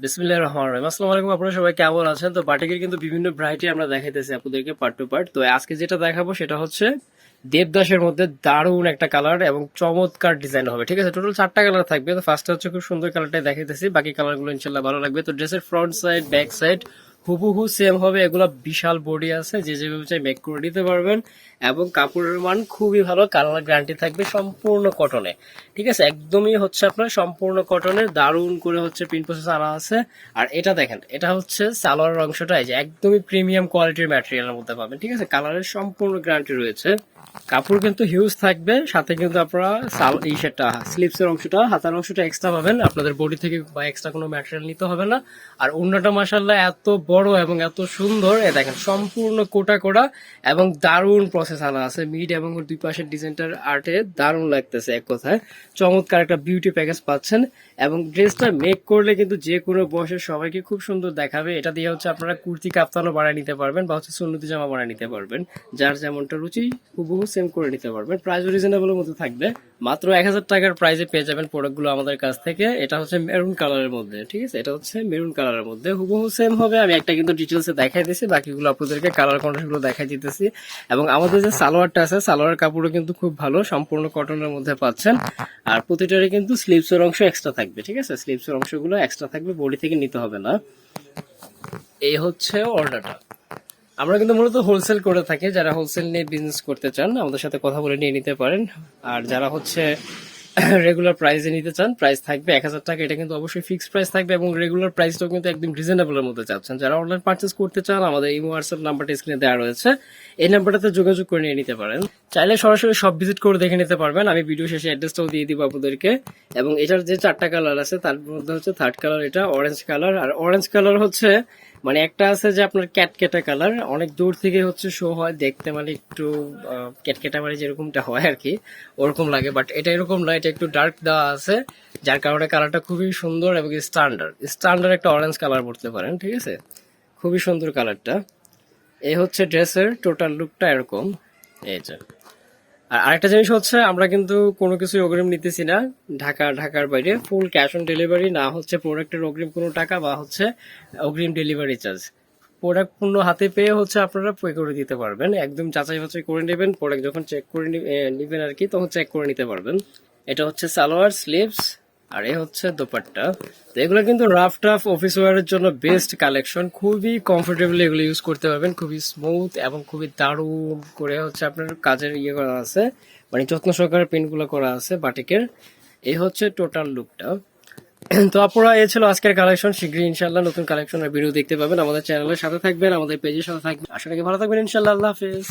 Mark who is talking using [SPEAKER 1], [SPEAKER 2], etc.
[SPEAKER 1] বিসমিল্লাহির রহমানির রহিম। আসসালামু আলাইকুম, আপনারা সবাই কেমন আছেন? তো বাটিকের কিন্তু বিভিন্ন ভ্যারাইটি আমরা দেখাইতেছি আপনাদেরকে পার্ট টু পার্ট। তো আজকে যেটা দেখাবো সেটা হচ্ছে দেবদাসের মধ্যে দারুণ একটা কালার এবং চমৎকার ডিজাইন হবে। ঠিক আছে, টোটাল 4টা কালার থাকবে। তো ফার্স্টে হচ্ছে খুব সুন্দর কালারটাই দেখাইতেছি, বাকি কালারগুলো ইনশাল্লাহ ভালো লাগবে। তো ড্রেসের ফ্রন্ট সাইড ব্যাক সাইড হুবহু সেম হবে। এগুলা বিশাল বডি আছে, যে যেভাবে চাই মেক করে নিতে পারবেন। এবং কাপড়ের মান খুবই ভালো, কালার গ্যারান্টি থাকবে, সম্পূর্ণ কটনে। ঠিক আছে, একদমই হচ্ছে আপনার সম্পূর্ণ কটনের, দারুণ করে হচ্ছে প্রিন্ট প্রসেস আনা আছে। আর এটা দেখেন, এটা হচ্ছে সালোয়ারের অংশটা, এই যে একদমই প্রিমিয়াম কোয়ালিটির ম্যাটেরিয়ালের মধ্যে পাবেন। ঠিক আছে, কালারের সম্পূর্ণ গ্যারান্টি রয়েছে। কাপড় কিন্তু হিউজ থাকবে, সাথে কিন্তু আপনারা এই সেটটা স্লিপসের অংশটা, হাতার অংশটা এক্সট্রা পাবেন, আপনাদের বডি থেকে বা এক্সট্রা কোনো ম্যাটেরিয়াল নিতে হবে না। আর অন্যটা মাশাআল্লাহ এত বড় এবং এত সুন্দর, এ দেখেন সম্পূর্ণ কোটা কোটা এবং দারুণ প্রসেস আনা আছে। মিড এবং দুই পাশের ডিজাইনটার আর্টে দারুণ লাগতেছে, এক কথায় চমৎকার একটা বিউটি প্যাকেজ পাচ্ছেন। এবং ড্রেসটা মেক করলে কিন্তু যে কোনো বয়সের সবাইকে খুব সুন্দর দেখাবে। এটা দিয়ে হচ্ছে আপনারা কুর্তি কাপ্তানও বানিয়ে নিতে পারবেন বা হচ্ছে সুন্নতি জামা বানিয়ে নিতে পারবেন, যার যেমনটা রুচি হুবহু সেম করে নিতে পারবেন। প্রাইস রিজনেবলের মধ্যে থাকবে, মাত্র 1000 টাকার প্রাইসে পেয়ে যাবেন প্রোডাক্টগুলো আমাদের কাছ থেকে। এটা হচ্ছে মেরুন কালারের মধ্যে, ঠিক আছে, এটা হচ্ছে মেরুন কালারের মধ্যে হুবহু সেম হবে। আমি একটা কিন্তু ডিটেলসে দেখাই দিয়েছি, বাকিগুলো আপনাদেরকে কালার কন্ট্রাস্টগুলো দেখাই দিতেছি। এবং আমাদের যে সালোয়ারটা আছে, সালোয়ার কাপড়ও কিন্তু খুব ভালো, সম্পূর্ণ কটনের মধ্যে পাচ্ছেন। আর প্রতিটারে কিন্তু স্লিভসের অংশ এক্সট্রা থাকবে। ঠিক আছে, স্লিভসের অংশগুলো এক্সট্রা থাকবে, বডি থেকে নিতে হবে না। এই হচ্ছে অর্ডারটা। আমরা কিন্তু মূলত হোলসেল করে থাকি, যারা হোলসেল নিয়ে বিজনেস করতে চান আমাদের সাথে কথা বলে নিয়ে নিতে পারেন। আর যারা হচ্ছে রেগুলার প্রাইসে নিতে চান, প্রাইস থাকবে 1000 টাকা, এটা কিন্তু অবশ্যই ফিক্সড প্রাইস থাকবে। এবং রেগুলার প্রাইসটাও কিন্তু একদম রিজনেবলের মধ্যে চাচ্ছেন। যারা অনলাইন পার্চেস করতে চান, আমাদের ইমো হোয়াটসঅ্যাপ নাম্বারটা স্ক্রিনে দেওয়া রয়েছে, এই নাম্বারটাতে যোগাযোগ করে নিয়ে নিতে পারেন। চাইলে সরাসরি সব ভিজিট করে দেখে নিতে পারবেন, আমি ভিডিও শেষে অ্যাড্রেসটাও দিয়ে দিব আপনাদেরকে। এবং এটার যে 4টা কালার আছে তার মধ্যে হচ্ছে থার্ড কালার এটা অরেঞ্জ কালার। আর অরেঞ্জ কালার হচ্ছে মানে একটা আছে যে আপনার ক্যাটকেটা কালার, অনেক দূর থেকে হচ্ছে শো হয় দেখতে, মানে একটু ক্যাটকেটা মানে যেরকমটা হয় আর কি, ওরকম লাগে। বাট এটা এরকম না, এটা একটু ডার্ক দেওয়া আছে, যার কারণে কালারটা খুবই সুন্দর এবং স্ট্যান্ডার্ড স্ট্যান্ডার্ড একটা অরেঞ্জ কালার বলতে পারেন। ঠিক আছে, খুবই সুন্দর কালারটা। এই হচ্ছে ড্রেসের টোটাল লুকটা এরকম। এই যে, আর আরেকটা জিনিস হচ্ছে, আমরা কিন্তু কোনো কিছু অগ্রিম নিতেছি না। ঢাকার বাইরে ফুল ক্যাশ অন ডেলিভারি, না হচ্ছে প্রোডাক্টের অগ্রিম কোনো টাকা বা হচ্ছে অগ্রিম ডেলিভারি চার্জ। প্রোডাক্ট পূর্ণ হাতে পেয়ে হচ্ছে আপনারা পে করে দিতে পারবেন, একদম যাচাই বাছাই করে নেবেন। প্রোডাক্ট যখন চেক করে নিবেন আর কি, তখন চেক করে নিতে পারবেন। এটা হচ্ছে সালোয়ার স্লিভস, আর এ হচ্ছে দোপাট্টা। তো এগুলো কিন্তু রাফ টাফ অফিস ওয়ারের জন্য বেস্ট কালেকশন, খুবই কমফোর্টেবল, এগুলো ইউজ করতে পারবেন, খুবই স্মুথ এবং খুবই দারুণ করে হচ্ছে আপনার কাজের ইয়ে করা আছে, মানে যত্ন সহকারে প্রিন্ট গুলো করা আছে বাটিকের। এই হচ্ছে টোটাল লুকটা। তো আপনারা, এ ছিল আজকের কালেকশন। শীঘ্রই ইনশাল্লাহ নতুন কালেকশনের ভিডিও দেখতে পাবেন। আমাদের চ্যানেলের সাথে থাকবেন, আমাদের পেজের সাথে থাকবেন। আশা করি ভালো থাকবেন ইনশাল্লাহ। আল্লাহ হাফেজ।